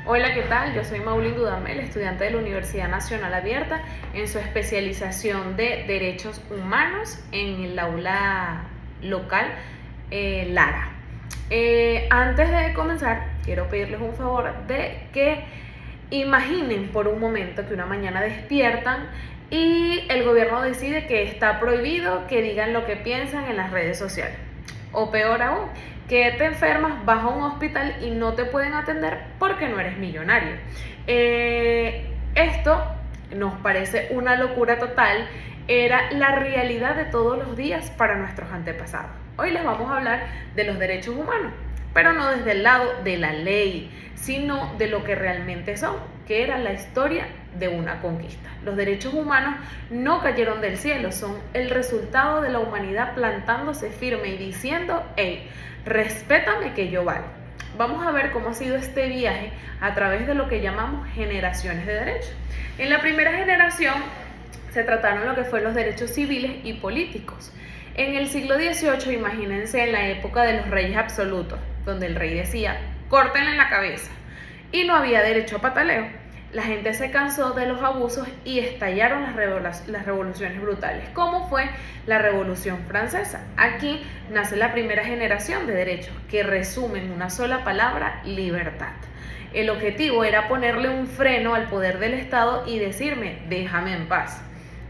Hola, ¿qué tal? Yo soy Maulín Dudamel, estudiante de la Universidad Nacional Abierta en su especialización de Derechos Humanos en el aula local Lara. Antes de comenzar, quiero pedirles un favor de que imaginen por un momento que una mañana despiertan y el gobierno decide que está prohibido que digan lo que piensan en las redes sociales. O peor aún, que te enfermas, vas a un hospital y no te pueden atender porque no eres millonario. Esto nos parece una locura total, era la realidad de todos los días para nuestros antepasados. Hoy les vamos a hablar de los derechos humanos, pero no desde el lado de la ley, sino de lo que realmente son, que era la historia de una conquista. Los derechos humanos no cayeron del cielo, son el resultado de la humanidad plantándose firme y diciendo: hey, respétame que yo valgo. Vamos a ver cómo ha sido este viaje a través de lo que llamamos generaciones de derechos. En la primera generación se trataron lo que fueron los derechos civiles y políticos. En el siglo XVIII, imagínense en la época de los reyes absolutos, donde el rey decía: córtenle la cabeza, y no había derecho a pataleo. La gente se cansó de los abusos y estallaron las revoluciones brutales, como fue la Revolución Francesa. Aquí nace la primera generación de derechos, que resume en una sola palabra: libertad. El objetivo era ponerle un freno al poder del Estado y decirme: déjame en paz.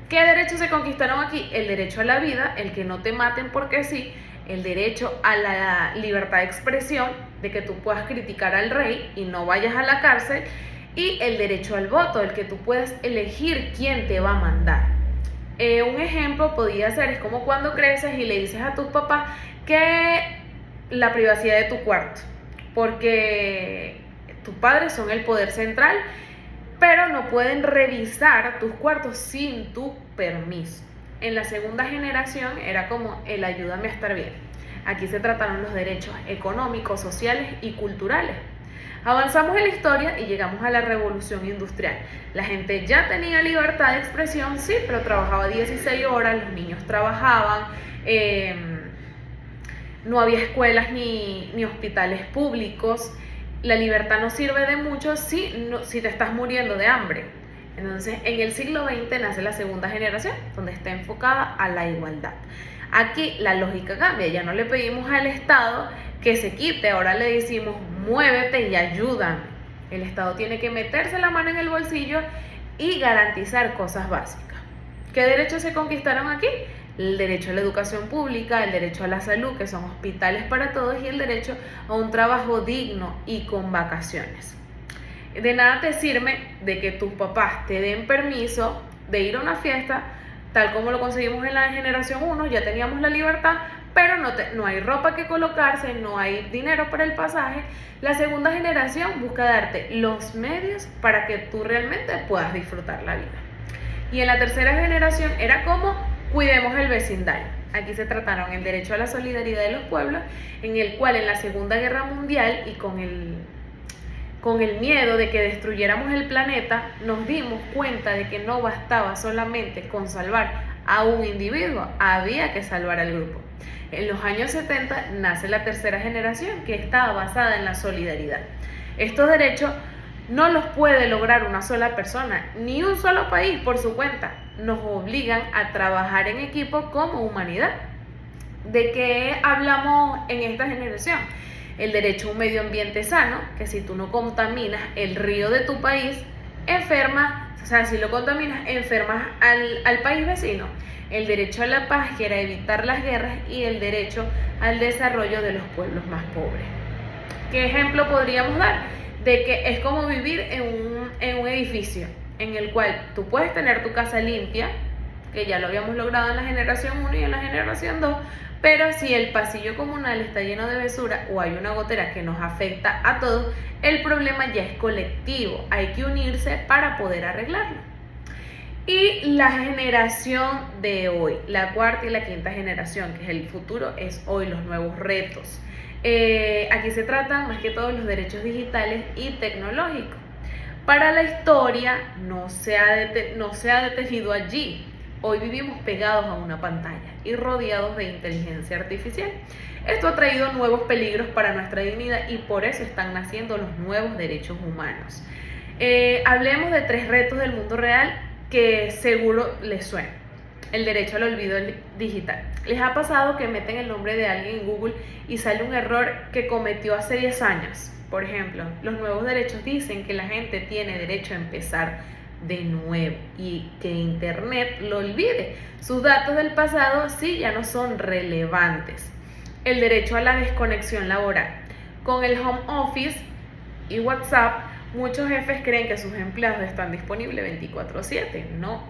¿Qué derechos se conquistaron aquí? El derecho a la vida, el que no te maten porque sí, el derecho a la libertad de expresión, de que tú puedas criticar al rey y no vayas a la cárcel, y el derecho al voto, el que tú puedas elegir quién te va a mandar. Un ejemplo podría ser, es como cuando creces y le dices a tus papás que la privacidad de tu cuarto, porque tus padres son el poder central, pero no pueden revisar tus cuartos sin tu permiso. En la segunda generación era como el ayúdame a estar bien. Aquí se trataron los derechos económicos, sociales y culturales. Avanzamos en la historia y llegamos a la revolución industrial. La gente ya tenía libertad de expresión, sí, pero trabajaba 16 horas, los niños trabajaban, no había escuelas ni hospitales públicos. La libertad no sirve de mucho si te estás muriendo de hambre. Entonces, en el siglo XX nace la segunda generación, donde está enfocada a la igualdad. Aquí la lógica cambia, ya no le pedimos al Estado que se quite, ahora le decimos: muévete y ayúdame. El Estado tiene que meterse la mano en el bolsillo y garantizar cosas básicas. ¿Qué derechos se conquistaron aquí? El derecho a la educación pública, el derecho a la salud, que son hospitales para todos, y el derecho a un trabajo digno y con vacaciones. De nada te sirve de que tus papás te den permiso de ir a una fiesta, tal como lo conseguimos en la generación 1, ya teníamos la libertad, pero no hay ropa que colocarse, no hay dinero para el pasaje. La segunda generación busca darte los medios para que tú realmente puedas disfrutar la vida. Y en la tercera generación era como: cuidemos el vecindario. Aquí se trataron el derecho a la solidaridad de los pueblos, en el cual en la Segunda Guerra Mundial y con el miedo de que destruyéramos el planeta, nos dimos cuenta de que no bastaba solamente con salvar a un individuo, había que salvar al grupo. En los años 70 nace la tercera generación, que estaba basada en la solidaridad. Estos derechos no los puede lograr una sola persona, ni un solo país por su cuenta. Nos obligan a trabajar en equipo como humanidad. ¿De qué hablamos en esta generación? El derecho a un medio ambiente sano, que si tú no contaminas el río de tu país, si lo contaminas, enfermas al país vecino. El derecho a la paz, que era evitar las guerras, y el derecho al desarrollo de los pueblos más pobres. ¿Qué ejemplo podríamos dar? De que es como vivir en un edificio en el cual tú puedes tener tu casa limpia, que ya lo habíamos logrado en la generación 1 y en la generación 2, pero si el pasillo comunal está lleno de basura o hay una gotera que nos afecta a todos, el problema ya es colectivo, hay que unirse para poder arreglarlo. Y la generación de hoy, la cuarta y la quinta generación, que es el futuro, es hoy, los nuevos retos. Aquí se tratan más que todo los derechos digitales y tecnológicos. Para la historia no se ha detenido allí. Hoy vivimos pegados a una pantalla y rodeados de inteligencia artificial. Esto ha traído nuevos peligros para nuestra dignidad y por eso están naciendo los nuevos derechos humanos. Hablemos de 3 retos del mundo real que seguro les suenan. El derecho al olvido digital. ¿Les ha pasado que meten el nombre de alguien en Google y sale un error que cometió hace 10 años? Por ejemplo, los nuevos derechos dicen que la gente tiene derecho a empezar de nuevo y que Internet lo olvide. Sus datos del pasado sí ya no son relevantes. El derecho a la desconexión laboral. Con el home office y WhatsApp, muchos jefes creen que sus empleados están disponibles 24/7. No.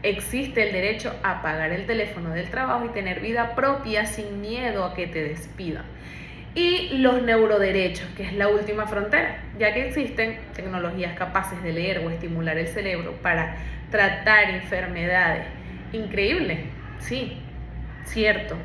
Existe el derecho a apagar el teléfono del trabajo y tener vida propia sin miedo a que te despidan. Y los neuroderechos, que es la última frontera, ya que existen tecnologías capaces de leer o estimular el cerebro para tratar enfermedades. Increíble, sí, cierto.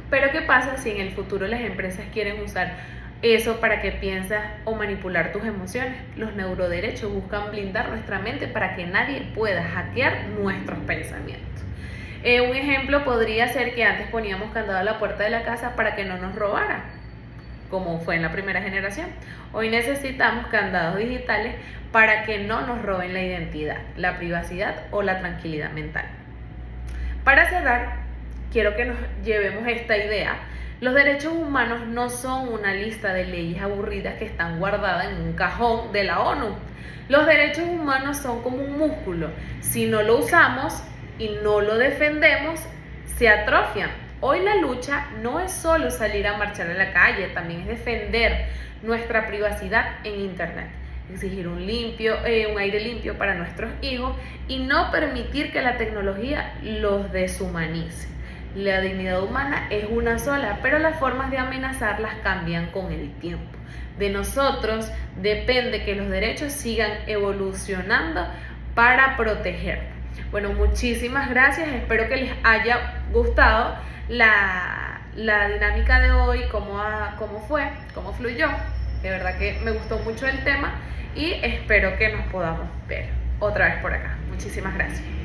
Pero ¿qué pasa si en el futuro las empresas quieren usar eso para que pienses o manipular tus emociones? Los neuroderechos buscan blindar nuestra mente para que nadie pueda hackear nuestros pensamientos. Un ejemplo podría ser que antes poníamos candado a la puerta de la casa para que no nos robara, como fue en la primera generación. Hoy necesitamos candados digitales para que no nos roben la identidad, la privacidad o la tranquilidad mental. Para cerrar, quiero que nos llevemos esta idea. Los derechos humanos no son una lista de leyes aburridas que están guardadas en un cajón de la ONU. Los derechos humanos son como un músculo. Si no lo usamos y no lo defendemos, se atrofian. Hoy la lucha no es solo salir a marchar a la calle, también es defender nuestra privacidad en Internet. Exigir un aire limpio para nuestros hijos y no permitir que la tecnología los deshumanice. La dignidad humana es una sola, pero las formas de amenazarlas cambian con el tiempo. De nosotros depende que los derechos sigan evolucionando para protegernos. Bueno, muchísimas gracias. Espero que les haya gustado la dinámica de hoy, cómo fluyó. De verdad que me gustó mucho el tema y espero que nos podamos ver otra vez por acá. Muchísimas gracias.